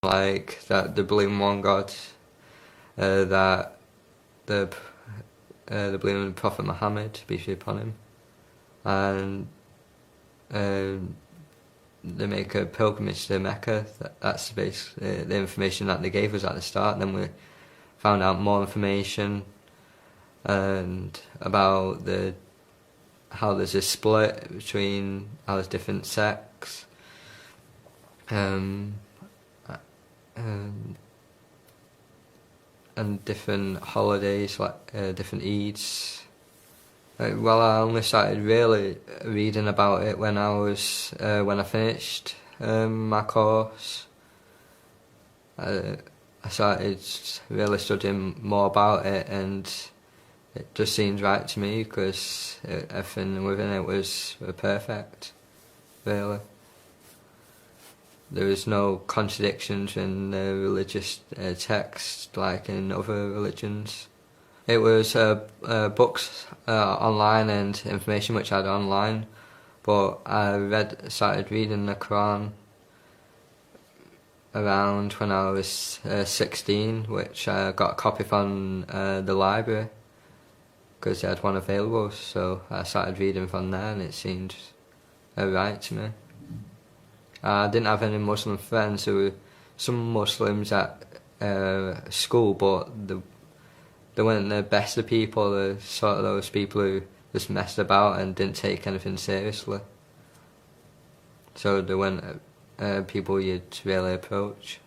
like that they believe in one God, that they believe in Prophet Muhammad, peace be upon him, and they make a pilgrimage to Mecca. That's basically the information that they gave us at the start. Then we found out more information and about how there's a split between how there's different sects, and different holidays, like different Eids. Well, I only started really reading about it when I finished my course. I started really studying more about it, and it just seemed right to me because everything within it was perfect, really. There was no contradictions in the religious text like in other religions. It was books online and information which I had online, but I started reading the Quran around when I was 16, which I got a copy from the library because they had one available, so I started reading from there and it seemed right to me. I didn't have any Muslim friends. There were some Muslims at school, but they weren't the best of people. They're sort of those people who just messed about and didn't take anything seriously. So they weren't people you'd really approach.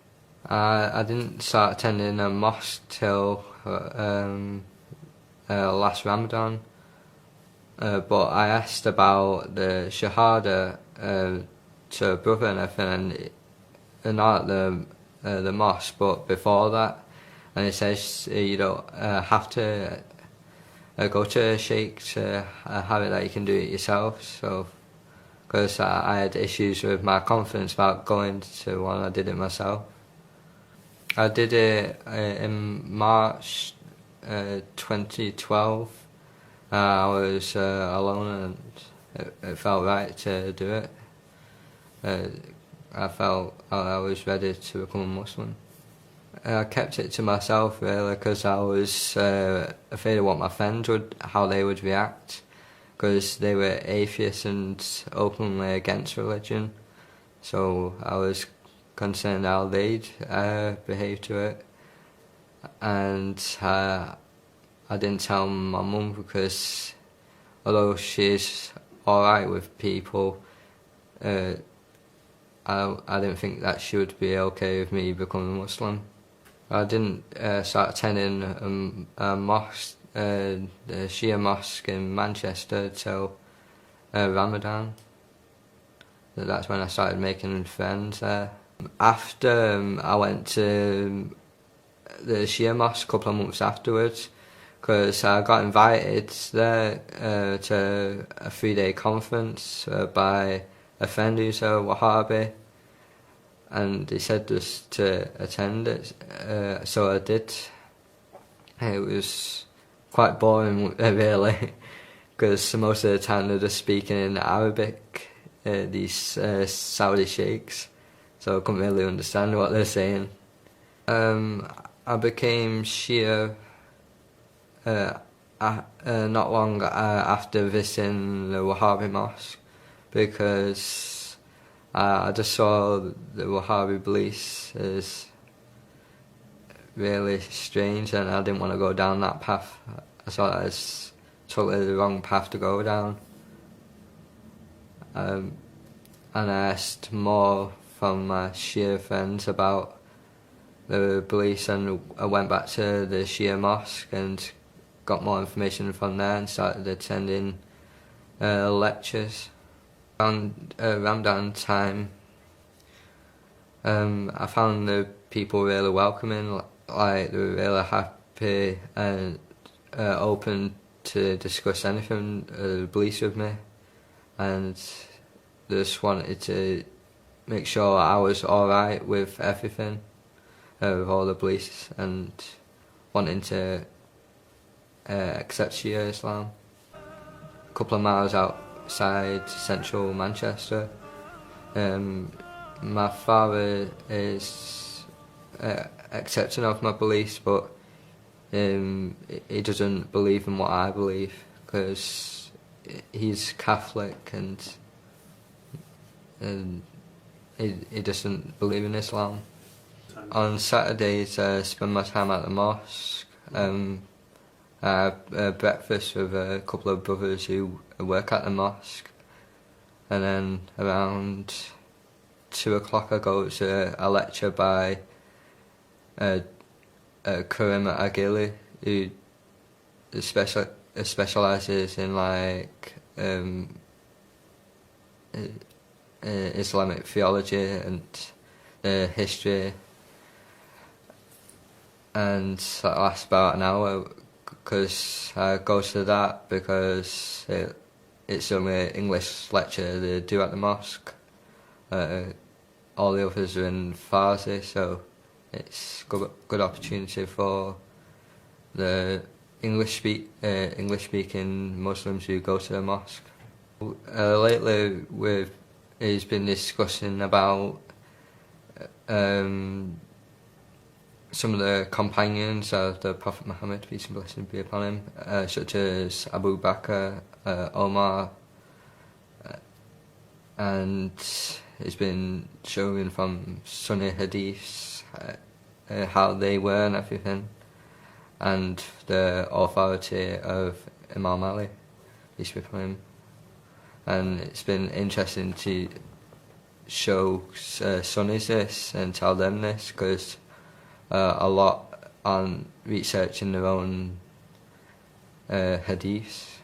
I didn't start attending a mosque till last Ramadan, but I asked about the Shahada to a brother and everything, and not at the mosque, but before that. And he says you don't have to go to a sheikh to have it, that you can do it yourself. So, because I had issues with my confidence about going to one, I did it myself. I did it in March 2012. I was alone and it felt right to do it. I felt I was ready to become a Muslim. I kept it to myself really because I was afraid of what my friends how they would react, because they were atheists and openly against religion. So I was concerned how they'd behave to it, and I didn't tell my mum because although she's alright with people, I didn't think that she would be okay with me becoming a Muslim. I didn't start attending a mosque, the Shia mosque in Manchester, till Ramadan. That's when I started making friends there. After I went to the Shia mosque a couple of months afterwards, because I got invited there to a 3-day conference by a friend who's a Wahhabi, and he said just to attend it, so I did. It was quite boring really, because most of the time they're just speaking in Arabic, these Saudi sheikhs, so I couldn't really understand what they're saying. I became Shia not long after visiting the Wahhabi mosque, because I just saw the Wahhabi beliefs as really strange, and I didn't want to go down that path. I thought that was totally the wrong path to go down. And I asked more from my Shia friends about the beliefs, and I went back to the Shia mosque and got more information from there and started attending lectures. Around Ramadan time, I found the people really welcoming, like they were really happy and open to discuss anything, beliefs with me, and they just wanted to make sure I was alright with everything, with all the beliefs, and wanting to accept Shia Islam. A couple of miles outside central Manchester. My father is accepting of my beliefs, but he doesn't believe in what I believe because he's Catholic and he doesn't believe in Islam. On Saturdays, I spend my time at the mosque. I have breakfast with a couple of brothers who work at the mosque, and then around 2 o'clock I go to a lecture by Karim Agili, who specialises in like Islamic theology and history, and that lasts about an hour because I go to that because it's the only English lecture they do at the mosque. All the others are in Farsi, so it's good opportunity for the English speaking Muslims who go to the mosque. Lately, he's been discussing about some of the companions of the Prophet Muhammad, peace and blessing be upon him, such as Abu Bakr, Omar, and he's been showing from Sunni hadiths how they were and everything, and the authority of Imam Ali, peace be upon him. And it's been interesting to show Sunnis this and tell them this, because a lot on researching their own hadiths.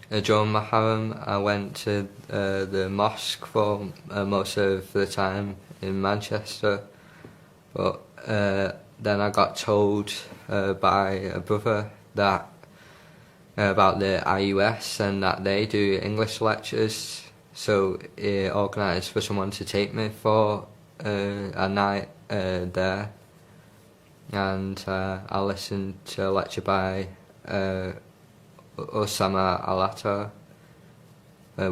During Muharram, I went to the mosque for most of the time in Manchester, but then I got told by a brother that about the IUS and that they do English lectures, so he organised for someone to take me for a night there, and I listened to a lecture by Osama Alatta,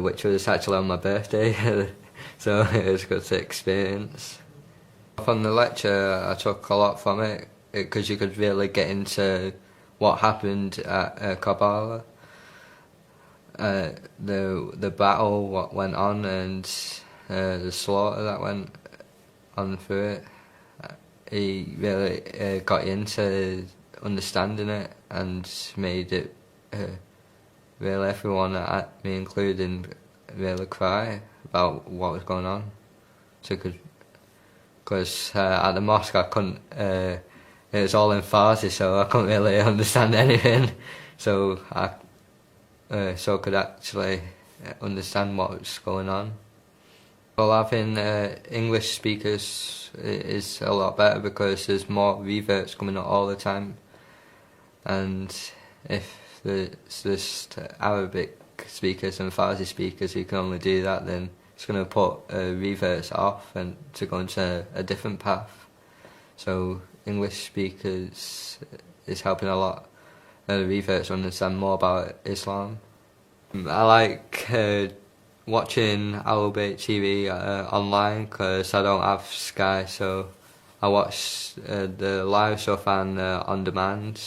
which was actually on my birthday, so it was good to experience. From the lecture, I took a lot from it because you could really get into what happened at Karbala, the battle, what went on, and the slaughter that went on through it. He really got into understanding it and made it really everyone, me including, really cry about what was going on. So because at the mosque I couldn't. It was all in Farsi, so I couldn't really understand anything. So I could actually understand what was going on. Well, having English speakers is a lot better because there's more reverts coming out all the time. And if there's just Arabic speakers and Farsi speakers who can only do that, then it's going to put reverts off and to go into a different path. So English speakers is helping a lot. The reverts understand more about Islam. I like watching Ahlul Bayt TV online because I don't have Sky, so I watch the live stuff and on demand.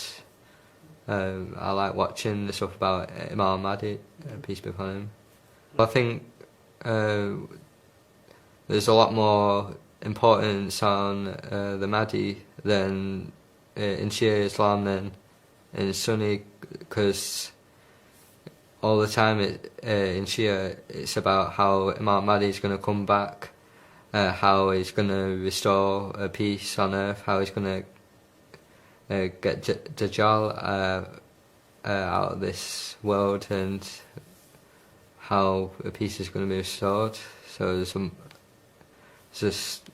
I like watching the stuff about Imam Mahdi, peace be upon him. I think there's a lot more importance on the Mahdi than in Shia Islam than in Sunni, because all the time in Shia it's about how Imam Mahdi is going to come back, how he's going to restore peace on earth, how he's going to get Dajjal out of this world, and how peace is going to be restored. So it's just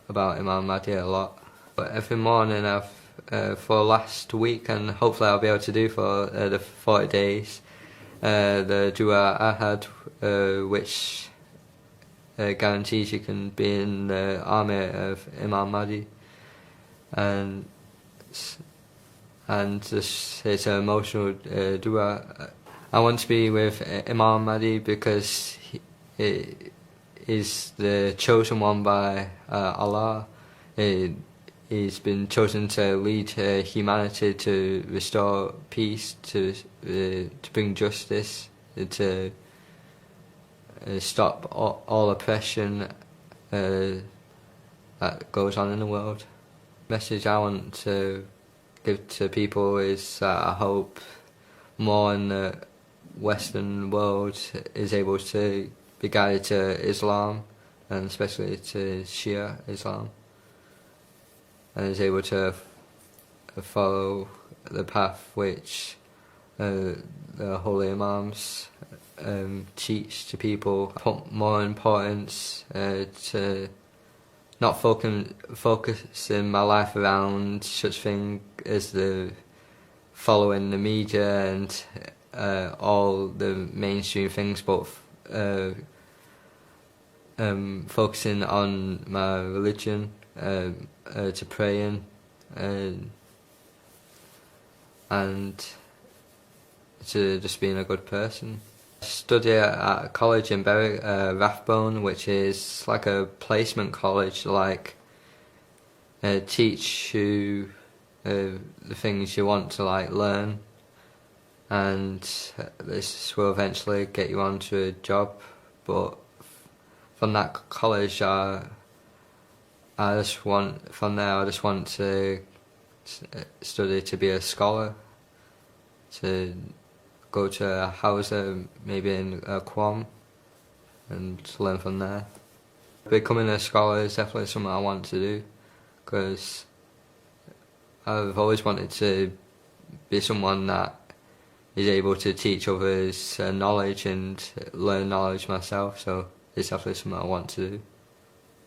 about Imam Mahdi a lot. But every morning for last week, and hopefully I'll be able to do for the 40 days, the dua I had, which guarantees you can be in the army of Imam Mahdi, and it's an emotional dua. I want to be with Imam Mahdi because he is the chosen one by Allah. he's been chosen to lead humanity to restore peace, to bring justice, to stop all oppression that goes on in the world. The message I want to give to people is that I hope more in the Western world is able to be guided to Islam, and especially to Shia Islam, and is able to follow the path which the holy imams teach to people. Put more importance to not focusing my life around such thing as the following the media and all the mainstream things, but focusing on my religion, to praying, and to just being a good person. I study at a college in Berwick, Rathbone, which is like a placement college, like teach you the things you want to like learn, and this will eventually get you onto a job. But from that college, I just want to study to be a scholar, to go to a house maybe in Quam, and learn from there. Becoming a scholar is definitely something I want to do, because I've always wanted to be someone that is able to teach others knowledge and learn knowledge myself, so it's definitely something I want to do.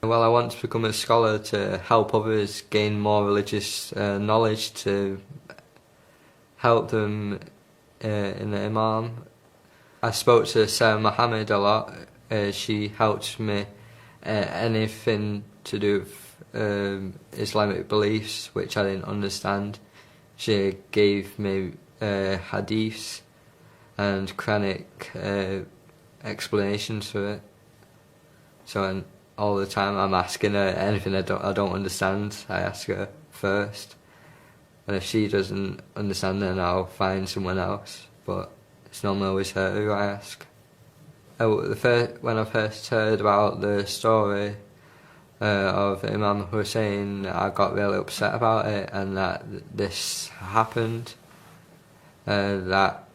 Well, I want to become a scholar to help others gain more religious knowledge, to help them in the Imam. I spoke to Sarah Muhammad a lot. She helped me anything to do with Islamic beliefs which I didn't understand. She gave me hadiths and Quranic explanations for it. So all the time I'm asking her anything I don't understand, I ask her first. And if she doesn't understand, then I'll find someone else. But it's normally always her who I ask. When I first heard about the story of Imam Hussein, I got really upset about it, and that this happened. That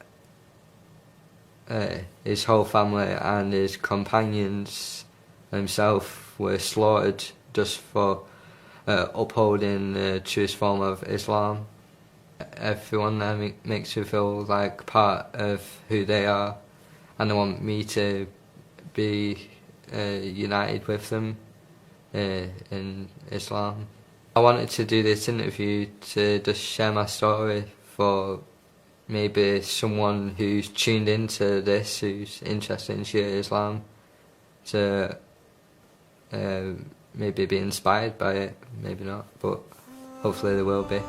his whole family and his companions himself were slaughtered just for upholding the truest form of Islam. Everyone there makes you feel like part of who they are, and they want me to be united with them in Islam. I wanted to do this interview to just share my story for maybe someone who's tuned into this, who's interested in Shia Islam, to maybe be inspired by it, maybe not, but hopefully they will be.